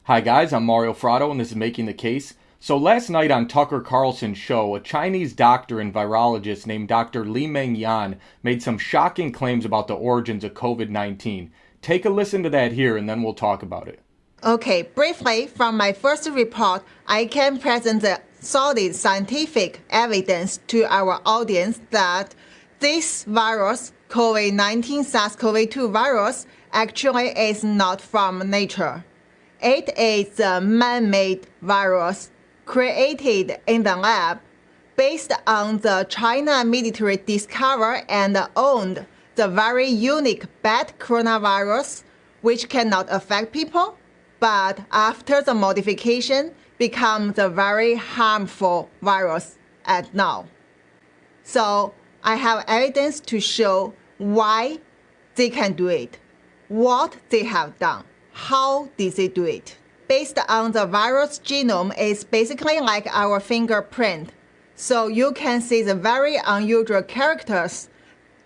Hi guys, I'm Mario Fratto and this is Making the Case. So last night on Tucker Carlson's show, a Chinese doctor and virologist named Dr. Li-Meng Yan made some shocking claims about the origins of COVID-19. Take a listen to that here and then we'll talk about it. Okay, briefly, from my first report, I can present the solid scientific evidence to our audience that this virus, COVID-19 SARS-CoV-2 virus, actually is not from nature. It is a man-made virus created in the lab based on the China military discovered and owned the very unique bat coronavirus, which cannot affect people, but after the modification becomes a very harmful virus at now. So I have evidence to show why they can do it, what they have done. How did they do it? Based on the virus genome, is basically like our fingerprint. So you can see the very unusual characters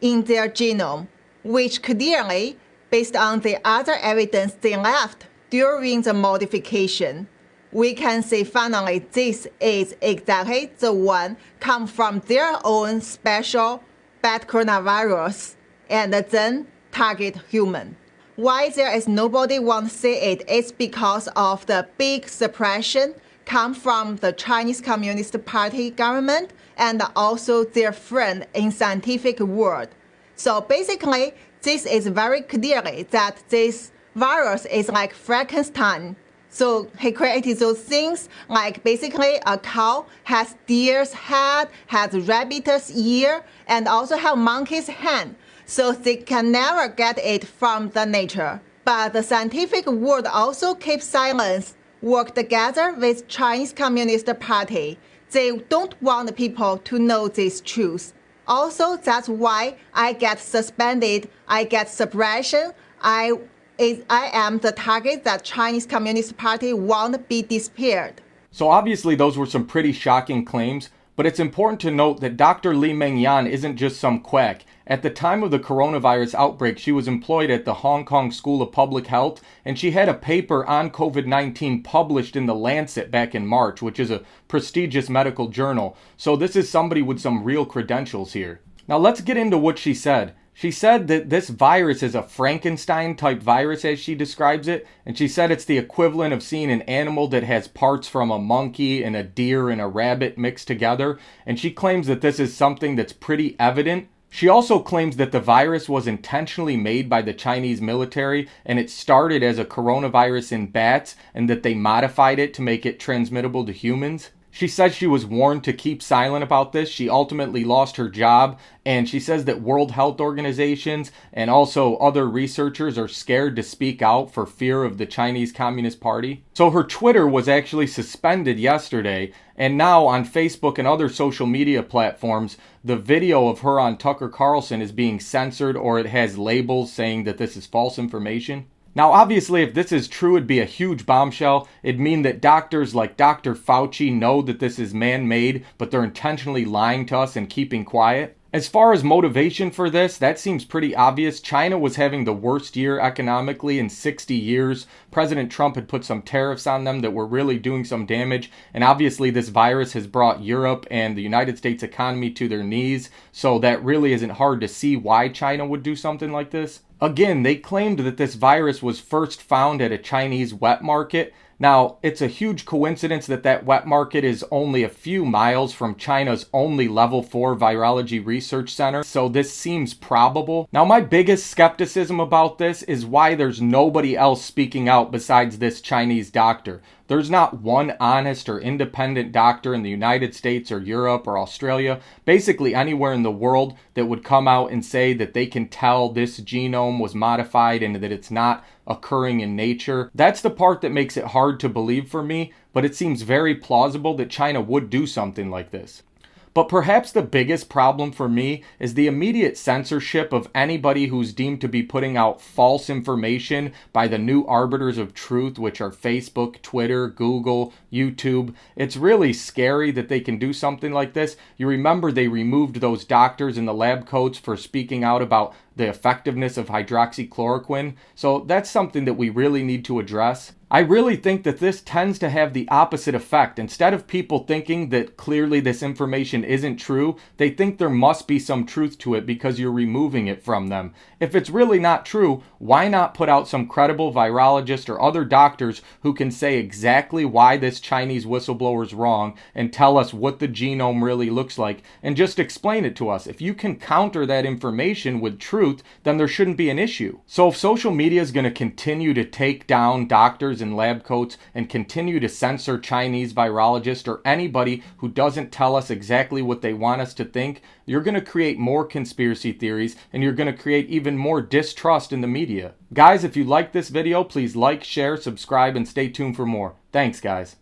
in their genome, which clearly, based on the other evidence they left during the modification, we can say finally this is exactly the one come from their own special bat coronavirus and then target human. Why there is nobody want to say it is because of the big suppression come from the Chinese Communist Party government and also their friend in scientific world. So basically, this is very clearly that this virus is like Frankenstein. So he created those things like basically a cow has deer's head, has rabbit's ear, and also have monkey's hand. So they can never get it from the nature. But the scientific world also keeps silence, work together with Chinese Communist Party. They don't want people to know this truth. Also, that's why I get suspended, I get suppression, I am the target that Chinese Communist Party won't be disappeared. So obviously those were some pretty shocking claims, but it's important to note that Dr. Li-Meng Yan isn't just some quack. At the time of the coronavirus outbreak, she was employed at the Hong Kong School of Public Health, and she had a paper on COVID-19 published in The Lancet back in March, which is a prestigious medical journal. So this is somebody with some real credentials here. Now let's get into what she said. She said that this virus is a Frankenstein-type virus, as she describes it, and she said it's the equivalent of seeing an animal that has parts from a monkey and a deer and a rabbit mixed together, and she claims that this is something that's pretty evident. She also claims that the virus was intentionally made by the Chinese military and it started as a coronavirus in bats and that they modified it to make it transmittable to humans. She says she was warned to keep silent about this. She ultimately lost her job, and she says that World Health Organizations and also other researchers are scared to speak out for fear of the Chinese Communist Party. So her Twitter was actually suspended yesterday, and now on Facebook and other social media platforms, the video of her on Tucker Carlson is being censored or it has labels saying that this is false information. Now, obviously, if this is true, it'd be a huge bombshell. It'd mean that doctors like Dr. Fauci know that this is man-made, but they're intentionally lying to us and keeping quiet. As far as motivation for this, that seems pretty obvious. China was having the worst year economically in 60 years. President Trump had put some tariffs on them that were really doing some damage. And obviously this virus has brought Europe and the United States economy to their knees. So that really isn't hard to see why China would do something like this. Again, they claimed that this virus was first found at a Chinese wet market. Now, it's a huge coincidence that that wet market is only a few miles from China's only level 4 virology research center, so this seems probable. Now, my biggest skepticism about this is why there's nobody else speaking out besides this Chinese doctor. There's not one honest or independent doctor in the United States or Europe or Australia, basically anywhere in the world, that would come out and say that they can tell this genome was modified and that it's not occurring in nature. That's the part that makes it hard to believe for me, but it seems very plausible that China would do something like this. But perhaps the biggest problem for me is the immediate censorship of anybody who's deemed to be putting out false information by the new arbiters of truth, which are Facebook, Twitter, Google, YouTube. It's really scary that they can do something like this. You remember they removed those doctors in the lab coats for speaking out about the effectiveness of hydroxychloroquine. So that's something that we really need to address. I really think that this tends to have the opposite effect. Instead of people thinking that clearly this information isn't true, they think there must be some truth to it because you're removing it from them. If it's really not true, why not put out some credible virologist or other doctors who can say exactly why this Chinese whistleblower is wrong and tell us what the genome really looks like and just explain it to us. If you can counter that information with truth, then there shouldn't be an issue. So if social media is going to continue to take down doctors and lab coats and continue to censor Chinese virologists or anybody who doesn't tell us exactly what they want us to think, you're going to create more conspiracy theories and you're going to create even more distrust in the media. Guys, if you like this video, please like, share, subscribe, and stay tuned for more. Thanks, guys.